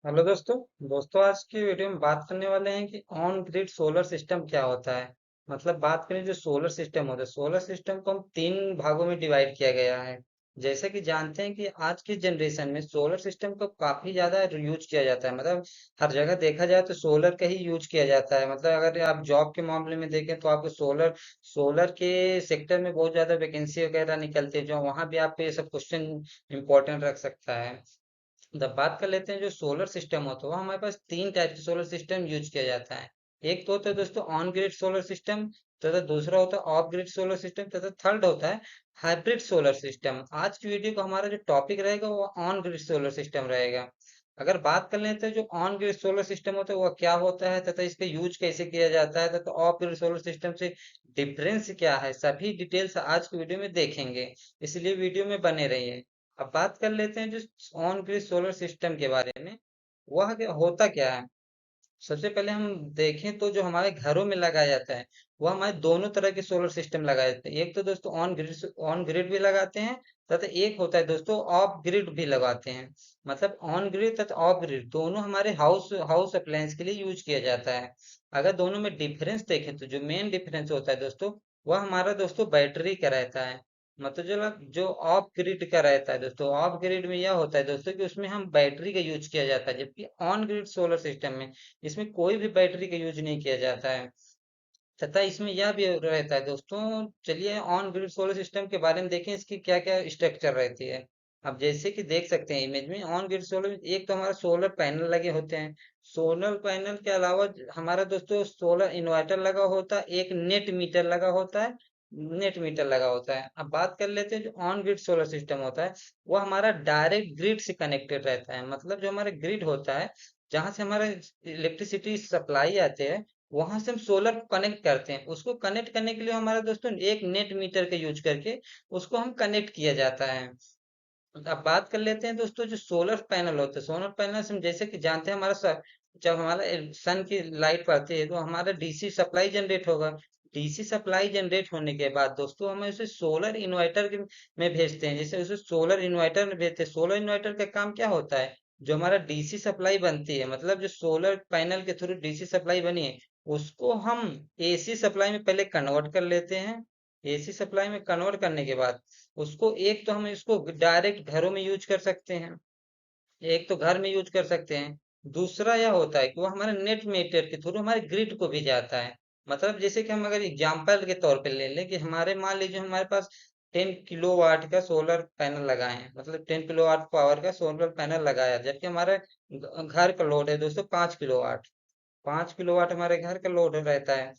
Hello दोस्तों। आज की वीडियो में बात करने वाले हैं कि ऑन ग्रिड सोलर सिस्टम क्या होता है। मतलब बात करें जो सोलर सिस्टम होता है, सोलर सिस्टम को हम तीन भागों में डिवाइड किया गया है। जैसे कि जानते हैं कि आज की जनरेशन में सोलर सिस्टम को काफी ज्यादा यूज किया जाता है। मतलब हर जगह देखा जाए तो सोलर का ही यूज किया जाता है। मतलब अगर आप जॉब के मामले में देखें तो आपको सोलर सोलर के सेक्टर में बहुत ज्यादा वैकेंसी वगैरह निकलती है, जो वहां भी आपको ये सब क्वेश्चन इंपॉर्टेंट रख सकता है। जब बात कर लेते हैं जो सोलर सिस्टम होता है, वो हमारे पास तीन टाइप के सोलर सिस्टम यूज किया जाता है। एक तो होता है दोस्तों ऑन ग्रिड सोलर सिस्टम, तथा दूसरा होता है ऑफ ग्रिड सोलर सिस्टम, तथा थर्ड होता है हाइब्रिड सोलर सिस्टम। आज की वीडियो का हमारा जो टॉपिक रहेगा वो ऑन ग्रिड सोलर सिस्टम रहेगा। अगर बात कर लेते हैं जो ऑन ग्रिड सोलर सिस्टम होता है वो क्या होता है तथा इसका यूज कैसे किया जाता है तथा ऑफ ग्रिड सोलर सिस्टम से डिफरेंस क्या है, सभी डिटेल्स आज की वीडियो में देखेंगे। इसलिए वीडियो में बने रहिए। अब बात कर लेते हैं जो ऑन ग्रिड सोलर सिस्टम के बारे में। होता क्या है। सबसे पहले हम देखें तो जो हमारे घरों में लगाया जाता है वो हमारे दोनों तरह के सोलर सिस्टम लगाए जाते हैं। एक तो दोस्तों ऑन ग्रिड भी लगाते हैं, तथा एक होता है दोस्तों ऑफ ग्रिड भी लगाते हैं। मतलब ऑन ग्रिड तथा ऑफ ग्रिड दोनों हमारे हाउस हाउस अप्लायंस के लिए यूज किया जाता है। अगर दोनों में डिफरेंस देखें तो जो मेन डिफरेंस होता है दोस्तों, वह हमारा दोस्तों बैटरी का रहता है। मतलब जो जो ऑफ ग्रिड का रहता है दोस्तों, ऑफ ग्रिड में यह होता है दोस्तों कि उसमें हम बैटरी का यूज किया जाता है, जबकि ऑन ग्रिड सोलर सिस्टम में इसमें कोई भी बैटरी का यूज नहीं किया जाता है। तथा इसमें यह भी रहता है दोस्तों। चलिए ऑन ग्रिड सोलर सिस्टम के बारे में देखें, इसकी क्या क्या स्ट्रक्चर रहती है। अब जैसे कि देख सकते हैं इमेज में, ऑन ग्रिड सोलर एक तो हमारा सोलर पैनल लगे होते हैं। सोलर पैनल के अलावा हमारा दोस्तों सोलर इन्वर्टर लगा होता है, एक नेट मीटर लगा होता है। नेट मीटर लगा होता है। अब बात कर लेते हैं जो ऑन ग्रिड सोलर सिस्टम होता है, वो हमारा डायरेक्ट ग्रिड से कनेक्टेड रहता है। मतलब जो हमारा ग्रिड होता है, जहां से हमारा इलेक्ट्रिसिटी सप्लाई आते हैं, वहां से हम सोलर को कनेक्ट करते हैं। उसको कनेक्ट करने के लिए हमारा दोस्तों एक नेट मीटर का यूज करके उसको हम कनेक्ट किया जाता है। अब बात कर लेते हैं दोस्तों जो सोलर पैनल होते हैं, सोलर पैनल से हम जैसे कि जानते हैं जब हमारा सन की लाइट पड़ती है तो हमारा डीसी सप्लाई जनरेट होगा। डीसी सप्लाई जनरेट होने के बाद दोस्तों हम उसे सोलर इन्वर्टर में भेजते हैं। जैसे उसे सोलर इन्वर्टर में भेजते हैं, सोलर इन्वर्टर का काम क्या होता है, जो हमारा डीसी सप्लाई बनती है, मतलब जो सोलर पैनल के थ्रू डीसी सप्लाई बनी है, उसको हम एसी सप्लाई में पहले कन्वर्ट कर लेते हैं। एसी सप्लाई में कन्वर्ट करने के बाद उसको एक तो हम इसको डायरेक्ट घरों में यूज कर सकते हैं, एक तो घर में यूज कर सकते हैं। दूसरा यह होता है कि वो हमारे नेट मीटर के थ्रू हमारे ग्रिड को भी जाता है। मतलब जैसे कि हम अगर एग्जांपल के तौर पे ले लें कि हमारे मान लीजिए हमारे पास 10 किलोवाट का सोलर पैनल लगाए हैं, मतलब 10 किलोवाट पावर का सोलर पैनल लगाया, जबकि हमारे घर का लोड है दोस्तों 5 किलोवाट। 5 किलोवाट हमारे घर का लोड रहता है।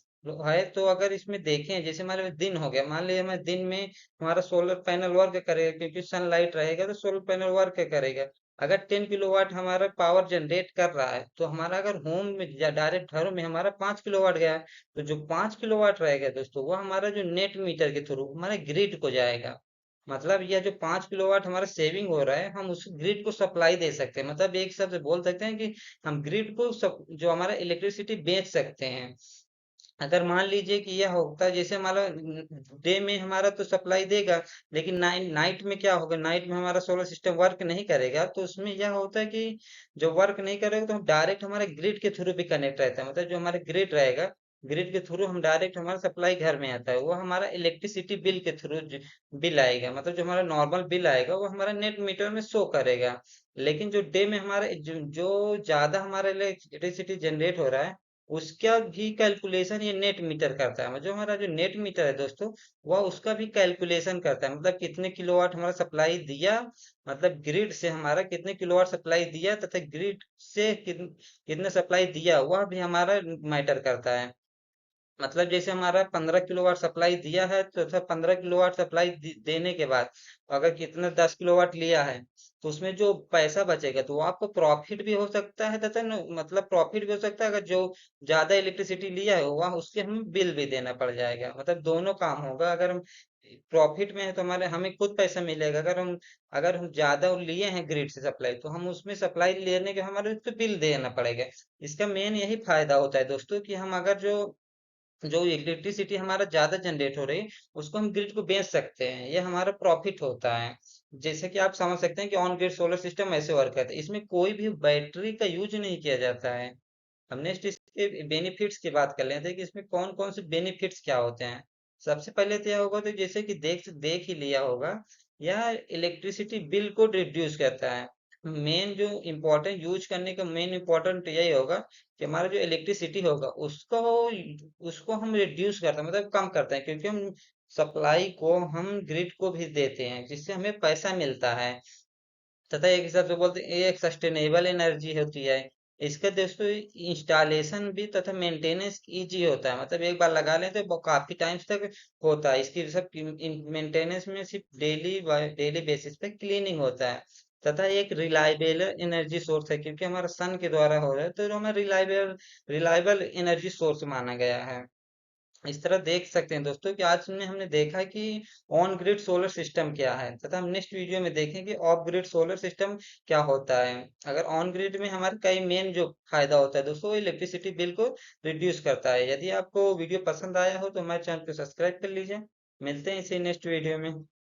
तो अगर इसमें देखें, जैसे हमारे पास दिन हो गया, मान लीजिए हमारे दिन में हमारा सोलर पैनल वर्क करेगा, क्योंकि सनलाइट रहेगा तो सोलर पैनल वर्क करेगा। अगर 10 किलोवाट हमारा पावर जनरेट कर रहा है, तो हमारा अगर होम में या डायरेक्ट घरों में हमारा 5 किलोवाट गया है, तो जो 5 किलोवाट रहेगा दोस्तों, वो हमारा जो नेट मीटर के थ्रू हमारे ग्रिड को जाएगा। मतलब यह जो 5 किलोवाट हमारा सेविंग हो रहा है, हम उस ग्रिड को सप्लाई दे सकते हैं। मतलब एक शब्द से बोल सकते हैं कि हम ग्रिड को जो हमारा इलेक्ट्रिसिटी बेच सकते हैं। अगर मान लीजिए कि यह होता है, जैसे हमारा डे में हमारा तो सप्लाई देगा, लेकिन नाइट में क्या होगा, नाइट में हमारा सोलर सिस्टम वर्क नहीं करेगा, तो उसमें यह होता है कि जो वर्क नहीं करेगा तो हम डायरेक्ट हमारे ग्रिड के थ्रू भी कनेक्ट रहता है। मतलब जो हमारे ग्रिड रहेगा, ग्रिड के थ्रू हम डायरेक्ट हमारा सप्लाई घर में आता है, वो हमारा इलेक्ट्रिसिटी बिल के थ्रू बिल आएगा। मतलब जो हमारा नॉर्मल बिल आएगा वो हमारा नेट मीटर में शो करेगा। लेकिन जो डे में हमारा जो ज्यादा हमारा इलेक्ट्रिसिटी जनरेट हो रहा है, उसका भी कैलकुलेशन ये नेट मीटर करता है। जो हमारा जो नेट मीटर है दोस्तों, वह उसका भी कैलकुलेशन करता है। मतलब कितने किलोवाट हमारा सप्लाई दिया, मतलब ग्रिड से हमारा कितने किलोवाट सप्लाई दिया, तथा ग्रिड से कितने सप्लाई दिया, वह भी हमारा मैटर करता है। मतलब जैसे हमारा 15 किलोवाट सप्लाई दिया है, तो 15 किलोवाट सप्लाई देने के बाद अगर कितना 10 किलोवाट लिया है, तो उसमें जो पैसा बचेगा तो वो आपको प्रॉफिट भी हो सकता है, तथा मतलब प्रॉफिट भी हो सकता है। अगर जो ज्यादा इलेक्ट्रिसिटी लिया है वह उसके हमें बिल भी देना पड़ जाएगा। मतलब दोनों काम होगा। अगर हम प्रॉफिट में है तो हमारे हमें खुद पैसा मिलेगा। अगर हम ज्यादा लिए हैं ग्रिड से सप्लाई, तो हम उसमें सप्लाई लेने के हमारे उसको बिल देना पड़ेगा। इसका मेन यही फायदा होता है दोस्तों कि हम अगर जो इलेक्ट्रिसिटी हमारा ज्यादा जनरेट हो रही है, उसको हम ग्रिड को बेच सकते हैं, ये हमारा प्रॉफिट होता है। जैसे कि आप समझ सकते हैं कि ऑन ग्रिड सोलर सिस्टम ऐसे वर्क करता है, इसमें कोई भी बैटरी का यूज नहीं किया जाता है। हम नेक्स्ट इसके बेनिफिट्स की बात कर लेते हैं कि इसमें कौन कौन से बेनिफिट्स क्या होते हैं। सबसे पहले तो यह होगा, तो जैसे कि देख ही लिया होगा, यह इलेक्ट्रिसिटी बिल को रिड्यूस करता है। मेन जो इम्पोर्टेंट यूज करने का मेन इम्पोर्टेंट यही होगा कि हमारा जो इलेक्ट्रिसिटी होगा उसको उसको हम रिड्यूस करते हैं, मतलब कम करते हैं, क्योंकि हम सप्लाई को हम ग्रिड को भी देते हैं जिससे हमें पैसा मिलता है। तथा एक हिसाब से बोलते हैं ये एक सस्टेनेबल एनर्जी होती है। इसका दोस्तों इंस्टॉलेशन भी तथा मेंटेनेंस इजी होता है, मतलब एक बार लगा लें तो वो काफी टाइम्स तक होता है। इसकी सब मेंटेनेंस में सिर्फ डेली बेसिस पे क्लीनिंग होता है। तथा एक रिलायबल एनर्जी सोर्स है, क्योंकि हमारा सन के द्वारा हो रहा है, तो हमें रिलायबल रिलायबल एनर्जी सोर्स माना गया है। इस तरह देख सकते हैं दोस्तों कि आज में हमने देखा कि ऑन ग्रिड सोलर सिस्टम क्या है, तथा हम नेक्स्ट वीडियो में देखें कि ऑफ ग्रिड सोलर सिस्टम क्या होता है। अगर ऑन ग्रिड में हमारे कई मेन जो फायदा होता है दोस्तों, वो इलेक्ट्रिसिटी बिल को रिड्यूस करता है। यदि आपको वीडियो पसंद आया हो तो हमारे चैनल को सब्सक्राइब कर लीजिए। मिलते हैं इसी नेक्स्ट वीडियो में।